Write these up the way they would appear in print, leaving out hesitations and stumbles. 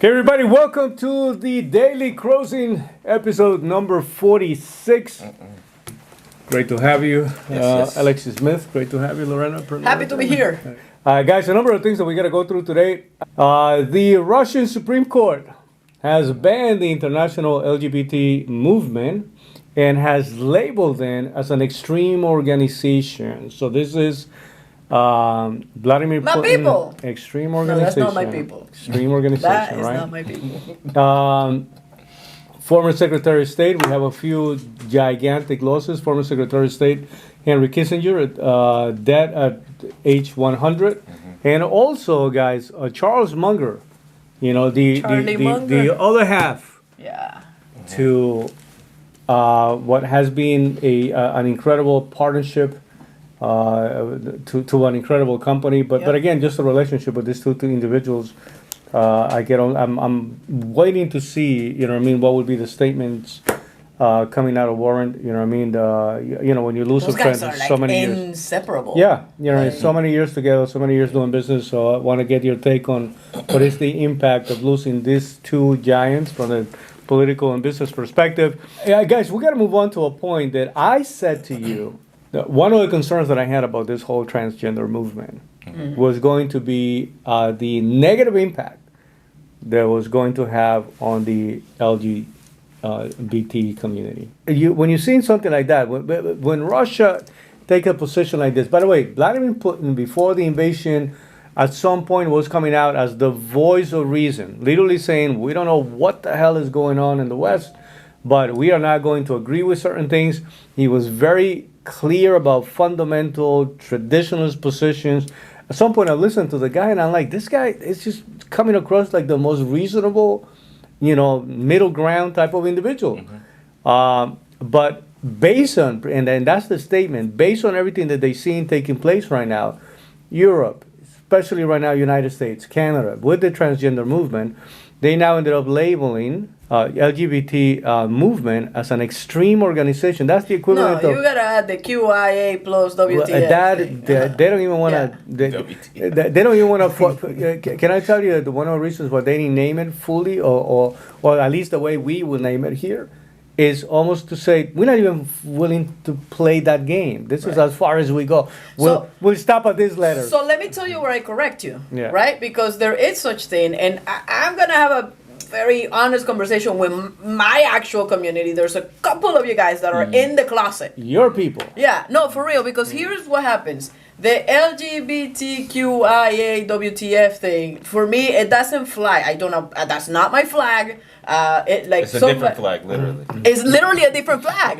Okay, everybody, welcome to the Daily Closing, episode number 46. Great to have you, Yes. Alexis Smith. Great to have you, Lorena. Happy to be here. Guys, a number of things that we got to go through today. The Russian Supreme Court has banned the international LGBT movement and has labeled them as an extreme organization. So this is Vladimir My Putin. people. Extreme No, organization. that's not my people. Extreme organization, That is right? not my people. Former Secretary of State, we have a few gigantic losses. Former Secretary of State Henry Kissinger, dead at age 100. And also, guys, Charles Munger, you know, the other half Yeah. to what has been an incredible partnership to an incredible company. But Yep. again, just a relationship with these two individuals. I'm waiting to see, you know what I mean, what would be the statements coming out of Warren, you know what I mean, when you lose Those a friend guys are so like many years. inseparable. Yeah, you know, Like- so many years together, so many years doing business, so I want to get your take on what is the impact of losing these two giants from a political and business perspective. Yeah, guys, we got to move on to a point that I said to you, that one of the concerns that I had about this whole transgender movement was going to be the negative impact that was going to have on the LGBT community. When you're seeing something like that, when Russia take a position like this, by the way, Vladimir Putin, before the invasion, at some point was coming out as the voice of reason, literally saying, we don't know what the hell is going on in the West, but we are not going to agree with certain things. He was very clear about fundamental traditionalist positions. At some point, I listened to the guy, and I'm like, this guy is just coming across like the most reasonable, middle ground type of individual. But based on, and that's the statement, based on everything that they've seen taking place right now, Europe, especially right now, United States, Canada, with the transgender movement, they now ended up labeling LGBT movement as an extreme organization. That's the No, equivalent you of gotta add the QIA plus WTF. they don't even want to. Yeah. They don't even want to. Can I tell you that one of the reasons why they didn't name it fully, or at least the way we will name it here, is almost to say we're not even willing to play that game. This is as far as we go. We'll stop at this letter. So let me tell you where I correct you, Yeah. right? Because there is such thing, and I'm gonna have a very honest conversation with my actual community. There's a couple of you guys that are in the closet. Your people. Yeah, no, for real, because here's what happens. The LGBTQIA WTF thing, for me, it doesn't fly. I don't know, that's not my flag. It's a different flag, literally. It's literally a different flag.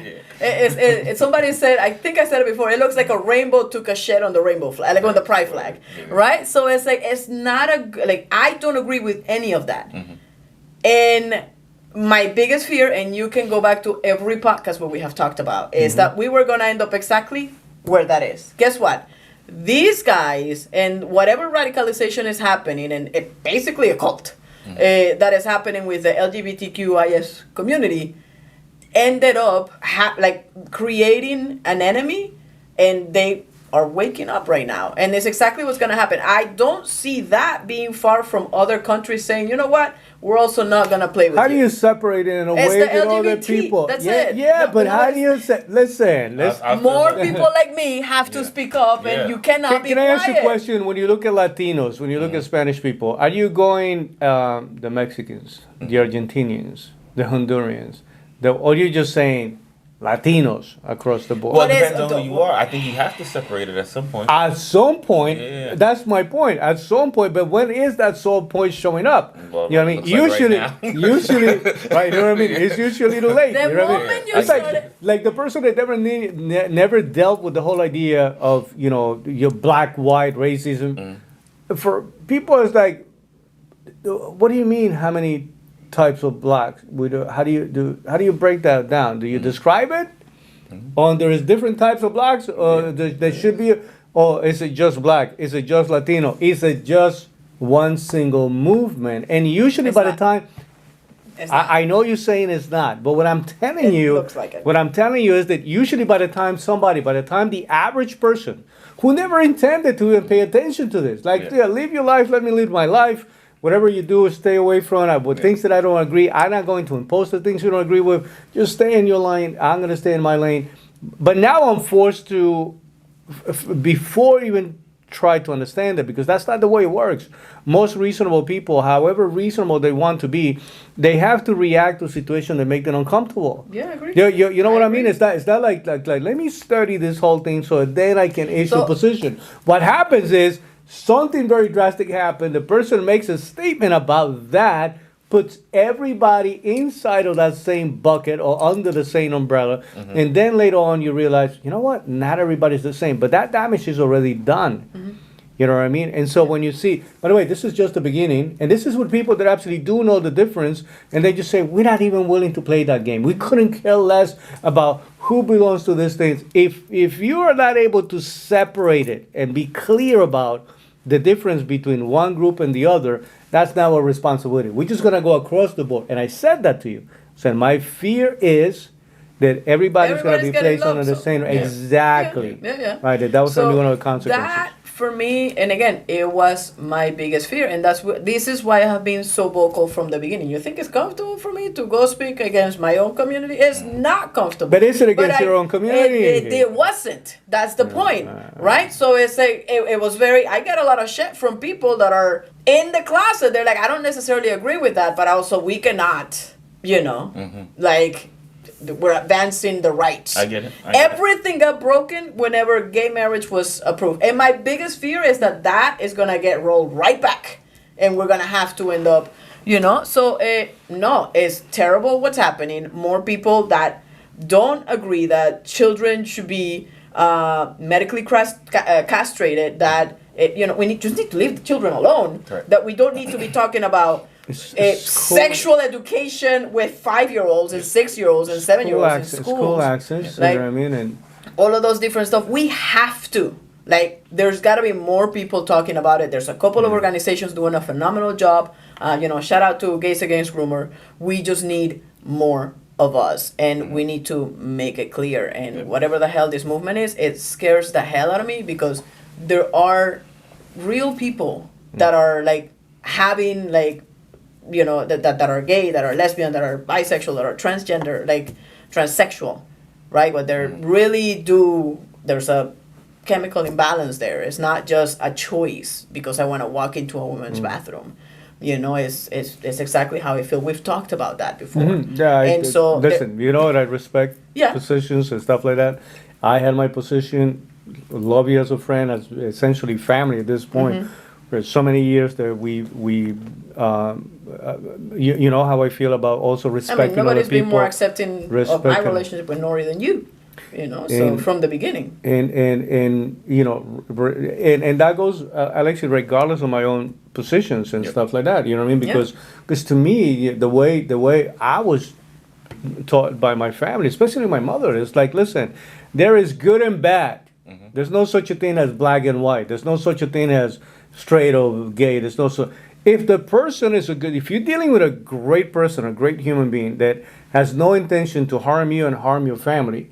Somebody said, I think I said it before, it looks like a rainbow took a shed on the rainbow flag, like on the pride flag, right? So it's like, it's not I don't agree with any of that. And my biggest fear, and you can go back to every podcast where we have talked about, is that we were going to end up exactly where that is. Guess what? These guys and whatever radicalization is happening, and it basically a cult that is happening with the LGBTQIS community, ended up creating an enemy, and they are waking up right now. And it's exactly what's going to happen. I don't see that being far from other countries saying, you know what, we're also not going to play with How do you separate it in a It's way the that other LGBT, people? that's yeah, it. Yeah, No, but no, how do you say? Listen, More people like me have to speak up, and you cannot be Can I quiet. ask you a question? When you look at Latinos, when you look at Spanish people, are you going the Mexicans, the Argentinians, the Hondurans, or are you just saying Latinos across the board? Well, it What is- depends on who you are. I think you have to separate it at some point. At some point, Yeah. that's my point. At some point, but when is that some point showing up? Well, You know what I mean? looks like right now. Usually, right? You know what I mean? It's usually too late. The you know what I mean? moment you It's started- like the person that never dealt with the whole idea of your black white racism. For people, it's like, what do you mean? How many types of blacks? How do you break that down? Do you describe it? Or there is different types of blacks, or there should be, or is it just black? Is it just Latino? Is it just one single movement? And usually It's by the not. time, It's not. I know you're saying it's not, but what I'm telling It you, looks like it. what I'm telling you is that usually by the time the average person who never intended to even pay attention to this, like, Yeah. live your life, let me live my life, whatever you do, stay away from it. With things that I don't agree, I'm not going to impose the things you don't agree with. Just stay in your lane. I'm going to stay in my lane. But now I'm forced to, before even try to understand it, because that's not the way it works. Most reasonable people, however reasonable they want to be, they have to react to situations that make them uncomfortable. Yeah, I agree. You know what I mean? agree. It's not like let me study this whole thing so then I can issue So- a position. What happens is something very drastic happened. The person makes a statement about that, puts everybody inside of that same bucket or under the same umbrella, and then later on you realize, you know what? Not everybody's the same, but that damage is already done. You know what I mean? And so when you see, by the way, this is just the beginning, and this is with people that actually do know the difference, and they just say, we're not even willing to play that game. We couldn't care less about who belongs to these things. If you are not able to separate it and be clear about the difference between one group and the other, that's not our responsibility. We're just going to go across the board. And I said that to you. So my fear is that everybody's going to be Everybody's placed under the same. Yeah. Exactly. Yeah. Right. That was going to be one of the consequences. That for me, and again, it was my biggest fear, and this is why I have been so vocal from the beginning. You think it's comfortable for me to go speak against my own community? It's not comfortable. But is it against your own community? It wasn't. That's the point, right? So it's like it was very. I get a lot of shit from people that are in the closet. They're like, I don't necessarily agree with that, but also we cannot, like. We're advancing the rights. I get it. Everything got broken whenever gay marriage was approved. And my biggest fear is that is going to get rolled right back. And we're going to have to end up, So, no, it's terrible what's happening. More people that don't agree that children should be medically castrated, that, we just need to leave the children alone. Correct. That we don't need to be talking about sexual education with 5-year-olds and 6-year-olds and 7-year-olds in schools. School access, you know what I mean? And all of those different stuff. We have to. There's got to be more people talking about it. There's a couple of organizations doing a phenomenal job. Shout out to Gays Against Groomer. We just need more of us, and we need to make it clear. And whatever the hell this movement is, it scares the hell out of me, because there are real people that are having that are gay, that are lesbian, that are bisexual, that are transgender, transsexual, right? But they're really there's a chemical imbalance there. It's not just a choice because I want to walk into a woman's bathroom. It's exactly how I feel. We've talked about that before. Yeah, listen, I respect Yeah. positions and stuff like that. I had my position, love you as a friend, as essentially family at this point. For so many years that you know how I feel about also respecting nobody's other people. been more accepting of my relationship with Nori than you. So from the beginning. And that goes actually regardless of my own positions and stuff like that. You know what I mean? Because to me, the way I was taught by my family, especially my mother, is listen, there is good and bad. There's no such a thing as black and white. There's no such a thing as straight or gay. There's no so. If the person is if you're dealing with a great person, a great human being that has no intention to harm you and harm your family,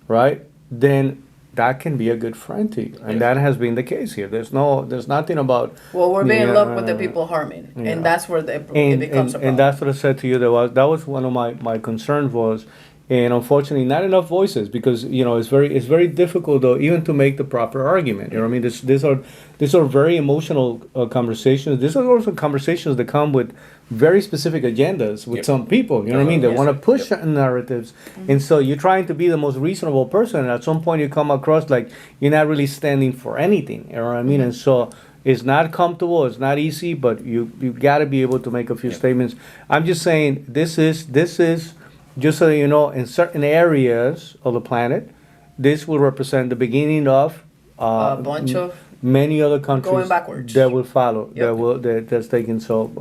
right? Then that can be a good friend to you, and that has been the case here. There's nothing about. Well, we're being loved with the people harming, and that's where it becomes a problem. And that's what I said to you. That was one of my concerns was. And unfortunately, not enough voices, because it's very difficult though even to make the proper argument. You know what I mean? These are very emotional conversations. These are also conversations that come with very specific agendas with some people. You know what I mean? They want to push certain narratives, and so you're trying to be the most reasonable person, and at some point you come across like you're not really standing for anything. You know what I mean? And so. It's not comfortable. It's not easy, but you got to be able to make a few statements. I'm just saying this is. Just so you know, in certain areas of the planet, this will represent the beginning of a bunch of many other countries going backwards that will follow. That's taken. So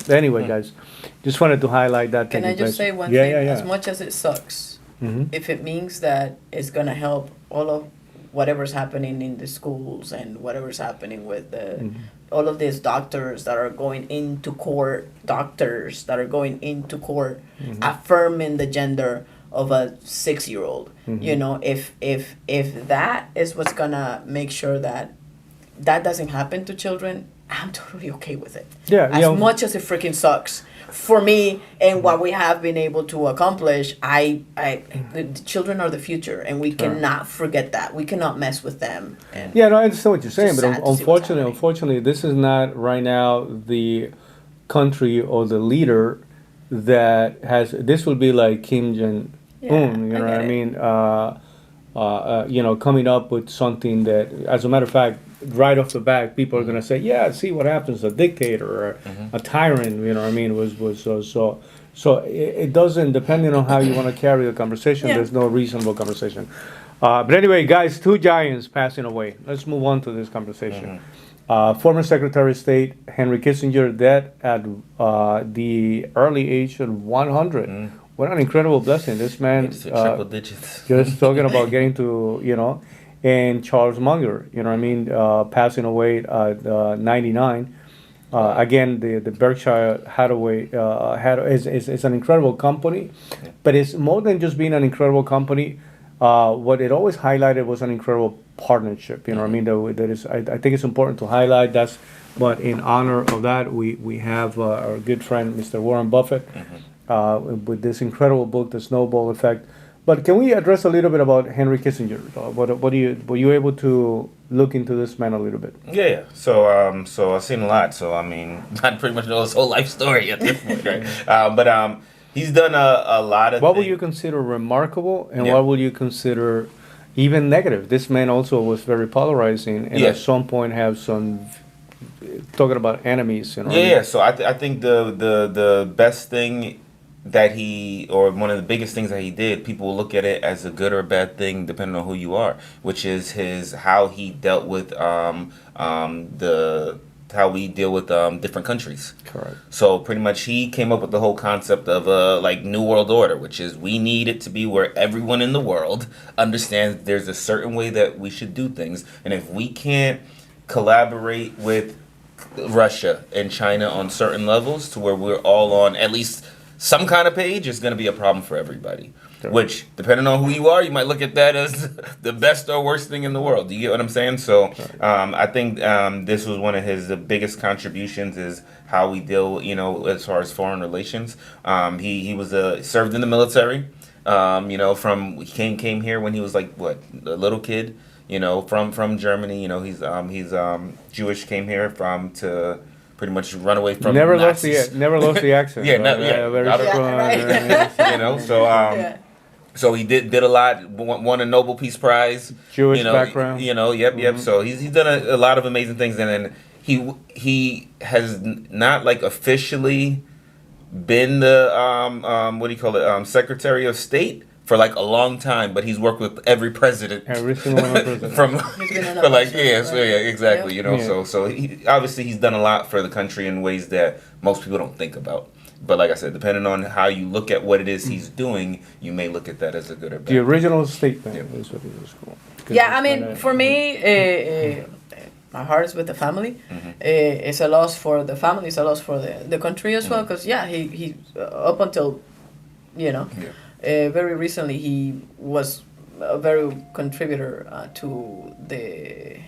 anyway, guys, just wanted to highlight that. Can I just say one thing? As much as it sucks, if it means that it's gonna help all of whatever's happening in the schools and whatever's happening with all of these doctors that are going into court, affirming the gender of a 6-year-old. If that is what's gonna make sure that doesn't happen to children, I'm totally okay with it. Yeah, As much as it freaking sucks for me and what we have been able to accomplish, the children are the future, and we cannot forget that. We cannot mess with them. And Yeah, no, I understand what you're saying, Just but sad to see what's unfortunately, this is not right now the country or the leader that has. This will be like Kim Jong Un. You know what I mean? Coming up with something that, as a matter of fact, right off the bat, people are going to say, "Yeah, see what happens. A dictator or a tyrant." You know what I mean? So it doesn't. Depending on how you want to carry the conversation, there's no reasonable conversation. But anyway, guys, two giants passing away. Let's move on to this conversation. Former Secretary of State Henry Kissinger, dead at the early age of 100. What an incredible blessing. This man, triple digits. just talking about getting to, and Charles Munger, passing away at 99. Again, the Berkshire Hathaway is an incredible company, but it's more than just being an incredible company. What it always highlighted was an incredible partnership. You know what I mean? That is, I think it's important to highlight. But in honor of that, we have our good friend, Mr. Warren Buffett, with this incredible book, The Snowball Effect. But can we address a little bit about Henry Kissinger? Were you able to look into this man a little bit? Yeah. So I've seen a lot. So I mean, I pretty much know his whole life story at this point, right? But he's done a lot of. What would you consider remarkable, and what would you consider even negative? This man also was very polarizing, and at some point have some talking about enemies. Yeah. So I think the best thing that or one of the biggest things that he did, people will look at it as a good or a bad thing depending on who you are, which is how he dealt with how we deal with different countries. Correct. So pretty much he came up with the whole concept of New World Order, which is we need it to be where everyone in the world understands there's a certain way that we should do things, and if we can't collaborate with Russia and China on certain levels to where we're all on at least some kind of page, is going to be a problem for everybody. Sure. Which, depending on who you are, you might look at that as the best or worst thing in the world. Do you get what I'm saying? So I think this was one of his biggest contributions, is how we deal, as far as foreign relations. He was served in the military. He came here when he was like a little kid. From Germany. He's Jewish. Came here to pretty much run away from Nazis. Never lost the accent. Very strong. So he did a lot. Won a Nobel Peace Prize. Jewish background. Yep. So he's done a lot of amazing things, and then he has not officially been the Secretary of State for a long time, but he's worked with every president. Every single one of the presidents. Exactly. So he obviously he's done a lot for the country in ways that most people don't think about. But like I said, depending on how you look at what it is he's doing, you may look at that as a good or bad. The original statement is what it was called. Yeah, I mean, for me, my heart is with the family. It's a loss for the family. It's a loss for the country as well. Because he up until, very recently, he was a very contributor to the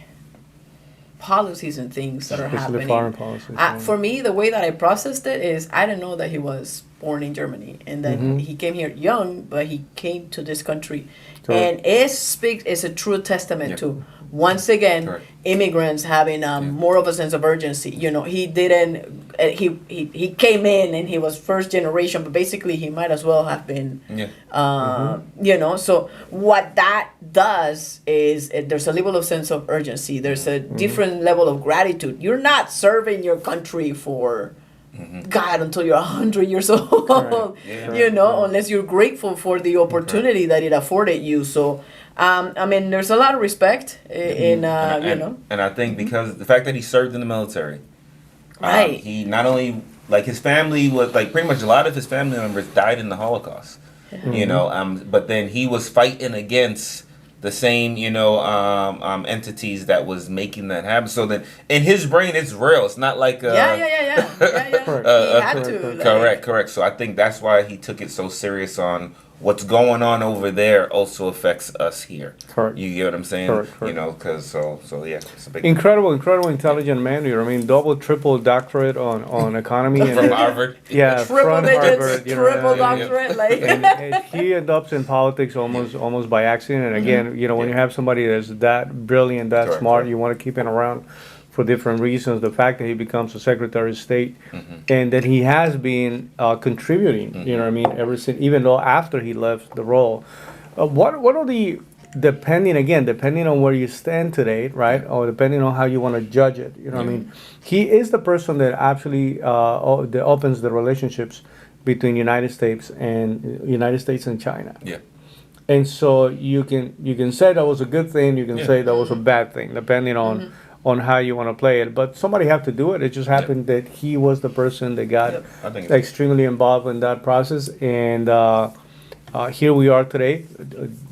policies and things that are happening. Foreign policies. For me, the way that I processed it is I didn't know that he was born in Germany, and then he came here young, but he came to this country, and it's a true testament to, once again, immigrants having more of a sense of urgency. He didn't. He came in and he was first generation, but basically he might as well have been. So what that does is there's a level of sense of urgency. There's a different level of gratitude. You're not serving your country for God until you're 100 years old. Unless you're grateful for the opportunity that it afforded you. So. There's a lot of respect and I think because the fact that he served in the military, right? He not only his family was pretty much a lot of his family members died in the Holocaust, but then he was fighting against the same entities that was making that happen. So then in his brain it's real. It's not like he had to. Correct. So I think that's why he took it so serious on what's going on over there also affects us here. Correct. You get what I'm saying? Correct, correct. You know, because so yeah, it's a big Incredible, intelligent man. I mean, double, triple doctorate on economy. And from Harvard. Yeah, Triple from digits, Harvard. You know, triple yeah. doctorate, like. and he ends up in politics almost by accident. And again, you know, when you have somebody that's that brilliant, that Correct, smart, correct. you want to keep him around for different reasons. The fact that he becomes a Secretary of State and that he has been contributing, you know what I mean, ever since, even though after he left the role. What are the, depending on where you stand today, right, or depending on how you want to judge it, you know what I mean, he is the person that actually that opens the relationships between United States and China. Yeah. And so you can say that was a good thing, you can say that was a bad thing, depending on how you want to play it. But somebody have to do it. It just happened that he was the person that got I think extremely involved in that process. And here we are today,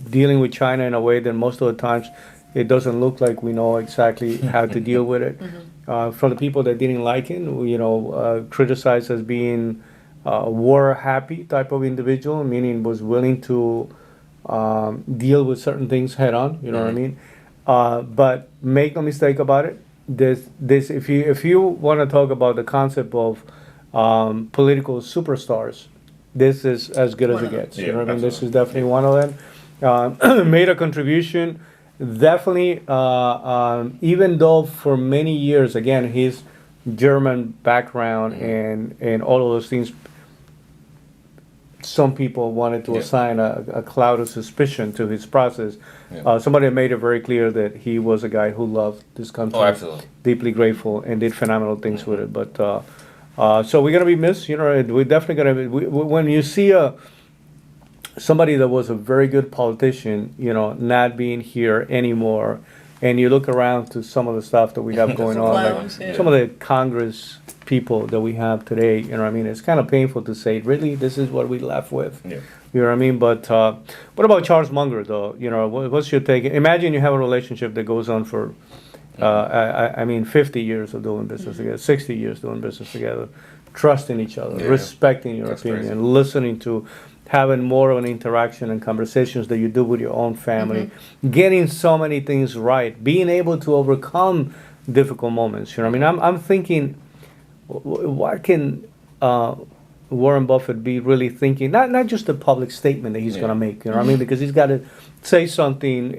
dealing with China in a way that most of the times it doesn't look like we know exactly how to deal with it. For the people that didn't like him, you know, criticized as being a war-happy type of individual, meaning was willing to deal with certain things head on. You know what I mean? But make no mistake about it. This if you want to talk about the concept of political superstars, this is as good as it gets. You know what I mean? This is definitely one of them. Made a contribution. Definitely, even though for many years, again, his German background and all of those things, some people wanted to assign a cloud of suspicion to his process. Somebody made it very clear that he was a guy who loved this country, absolutely. deeply grateful, and did phenomenal things with it. But so we're gonna be missed. You know, we're definitely gonna be. When you see somebody that was a very good politician, you know, not being here anymore, and you look around to some of the stuff that we have going on, Clowns, like some of the Congress people that we have today, you know what I mean? It's kind of painful to say, really, this is what we left with. Yeah. You know what I mean? But what about Charles Munger, though? You know, what's your take? Imagine you have a relationship that goes on for, I mean, 50 years of doing business together, 60 years doing business together, trusting each other, respecting your That's opinion, crazy. listening to, having more of an interaction and conversations that you do with your own family, getting so many things right, being able to overcome difficult moments. You know what I mean? I'm thinking, what can Warren Buffett be really thinking? Not just the public statement that he's going to make, you know what I mean? Because he's got to say something,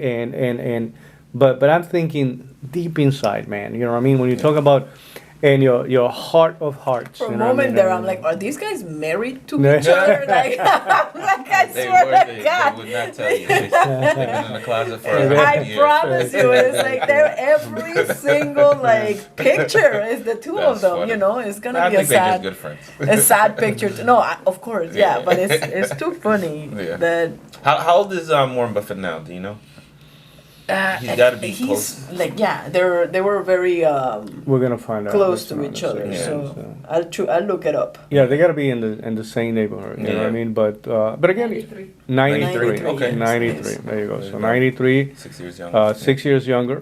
but I'm thinking deep inside, man. You know what I mean? When you talk about and your heart of hearts. For a you know what I moment mean? there, I'm like, are these guys married to Yeah. each other? Like, I swear to God. They would not tell you. They've been in the closet for a I years. promise you, it's like they're every single like picture is the two of That's them. funny. You know, it's gonna I be a think they're just sad, good friends. a sad picture. No, of course, yeah, Yeah. but it's too funny Yeah. that. How old is Warren Buffett now? Do you know? He's gotta be he's close. like they were very We're gonna find out. close later to on each in a other. second, So I'll look it up. yeah, they gotta be in the same neighborhood. You know what I Yeah. mean? But again, 93. 93, okay. 93. yes. There you go. There So you go. 93. 6 years younger. 6 years younger.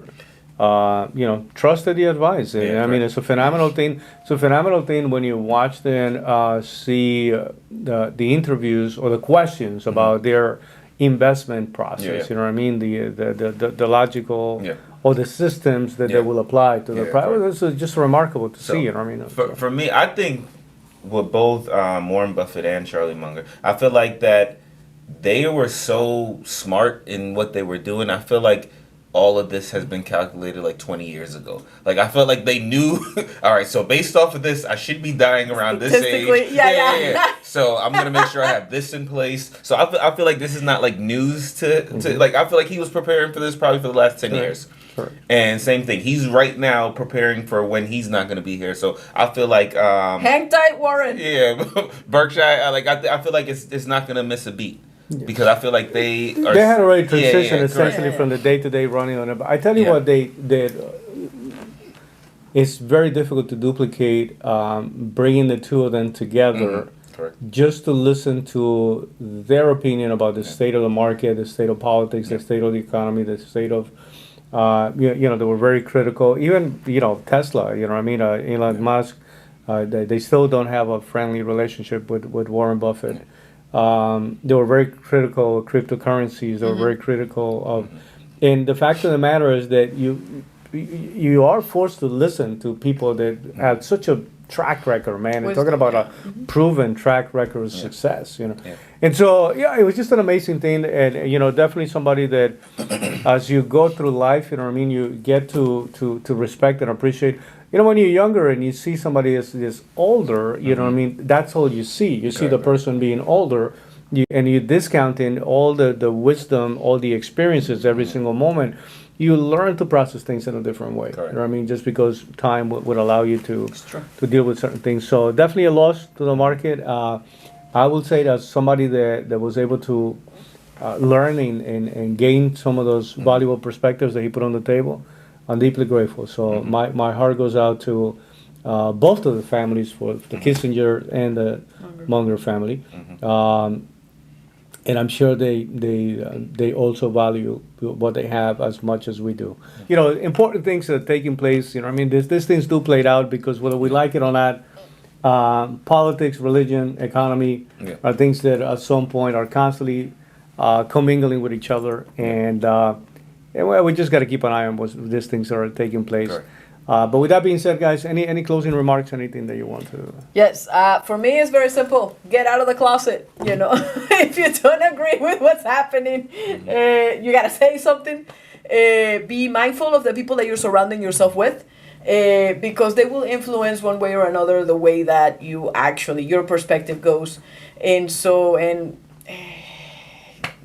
You know, trusted the advice. And, Yeah, I mean, correct. it's a phenomenal thing. It's a phenomenal thing when you watch and see the interviews or the questions about their investment process. Yeah, yeah. You know what I mean? The logical Yeah. or the systems that Yeah. they will apply to the Yeah, private. correct. This is just remarkable to So, see. You know what I mean? For me, I think with both Warren Buffett and Charlie Munger, I feel like that they were so smart in what they were doing. I feel like all of this has been calculated like 20 years ago. Like I felt like they knew. All right, so based off of this, I should be dying around this age. Statistically, yeah. So I'm gonna make sure I have this in place. So I feel like this is not like news to like. I feel like he was preparing for this probably for the last 10 Correct. years. Correct. And same thing, he's right now preparing for when he's not gonna be here. So I feel like Hang tight, Warren. yeah, Berkshire. Like I feel like it's not gonna miss a beat. Because I feel like they are. They had already Yeah, transitioned correct. essentially Yeah. from the day-to-day running on it. But I tell you Yeah. what, they it's very difficult to duplicate bringing the two of them together Correct. just to listen to their opinion about the state of the market, the state of politics, the state of the economy, the state of you know, they were very critical. Even Tesla, you know what I mean, Elon Musk, they still don't have a friendly relationship with Warren Buffett. They were very critical of cryptocurrencies. They were very critical of, and the fact of the matter is that you are forced to listen to people that have such a track record, man. And Wisdom, talking about yeah. a proven track record of success, Yeah. And so, yeah, it was just an amazing thing, and definitely somebody that, as you go through life, you get to respect and appreciate. When you're younger and you see somebody that's older, that's all you see. You see the Correct. person being older, and you discounting all the wisdom, all the experiences every single moment. You learn to process things in a different way. Correct. You know what I mean? Just because time would allow you to true. deal with certain things. So definitely a loss to the market. I would say that somebody that was able to learn and gain some of those valuable perspectives that he put on the table, I'm deeply grateful. So my heart goes out to both of the families, for the Kissinger and the Munger family. And I'm sure they also value what they have as much as we do. Important things that are taking place. These things do play out because whether we like it or not, politics, religion, economy are things that at some point are constantly commingling with each other, and we just got to keep an eye on what these things are taking place. Correct. But with that being said, guys, any closing remarks, anything that you want to? Yes, for me it's very simple. Get out of the closet. If you don't agree with what's happening, you gotta say something. Be mindful of the people that you're surrounding yourself with, because they will influence one way or another the way that your perspective goes.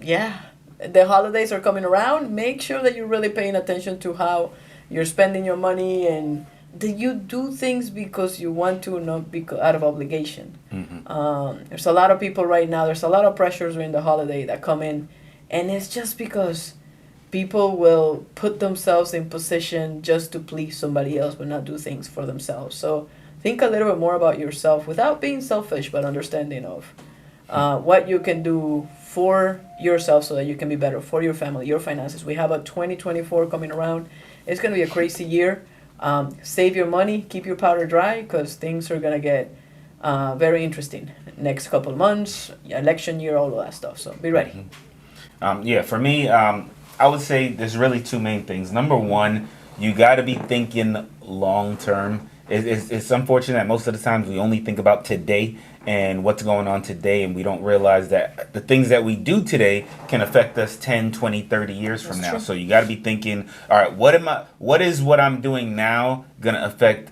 Yeah, the holidays are coming around. Make sure that you're really paying attention to how you're spending your money, and that you do things because you want to, not out of obligation. There's a lot of people right now, there's a lot of pressures during the holiday that come in, and it's just because people will put themselves in position just to please somebody else but not do things for themselves. So think a little bit more about yourself without being selfish, but understanding of what you can do for yourself so that you can be better for your family, your finances. We have a 2024 coming around. It's going to be a crazy year. Save your money, keep your powder dry, because things are going to get very interesting next couple of months, election year, all of that stuff. So be ready. For me, I would say there's really two main things. Number one, you got to be thinking long term. It's unfortunate that most of the times we only think about today and what's going on today, and we don't realize that the things that we do today can affect us 10, 20, 30 years from now. true. So you got to be thinking, all right, what is what I'm doing now going to affect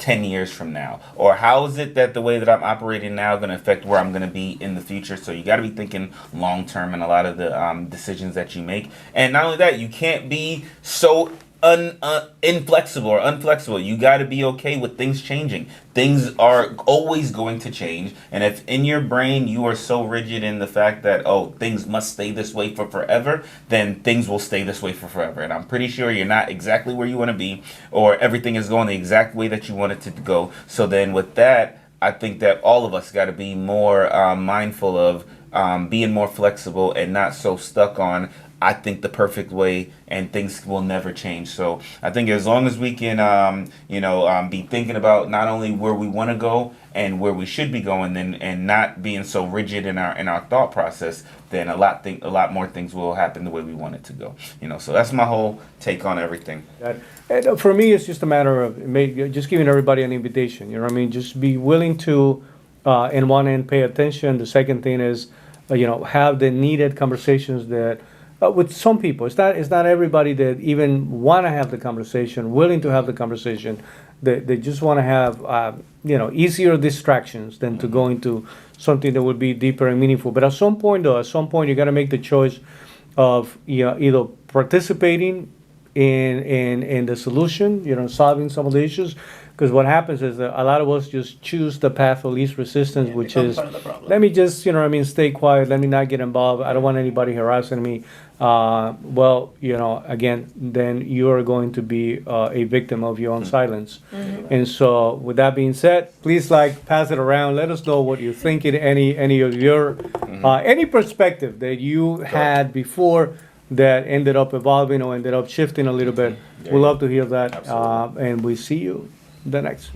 10 years from now? Or how is it that the way that I'm operating now going to affect where I'm going to be in the future? So you got to be thinking long term in a lot of the decisions that you make. And not only that, you can't be so inflexible or unflexible. You got to be okay with things changing. Things are always going to change, and if in your brain you are so rigid in the fact that things must stay this way for forever, then things will stay this way for forever. And I'm pretty sure you're not exactly where you want to be, or everything is going the exact way that you want it to go. So then with that, I think that all of us got to be more mindful of being more flexible and not so stuck on I think the perfect way, and things will never change. So I think as long as we can, be thinking about not only where we want to go and where we should be going, and not being so rigid in our thought process, then a lot more things will happen the way we want it to go. So that's my whole take on everything. And for me, it's just a matter of just giving everybody an invitation. Just be willing to, in one end, pay attention. The second thing is, have the needed conversations that. With some people, it's not everybody that even want to have the conversation, willing to have the conversation. They just want to have easier distractions than to go into something that would be deeper and meaningful. But at some point, you got to make the choice of either participating in the solution, solving some of the issues. Because what happens is that a lot of us just choose the path of least resistance, which become is, part of the problem. let me just, stay quiet. Let me not get involved. I don't want anybody harassing me. Again, then you are going to be a victim of your own silence. And so, with that being said, please pass it around. Let us know what you're thinking. Any of your any perspective that you had before that ended up evolving or ended up shifting a little bit. We'd love to hear that. And we see you the next.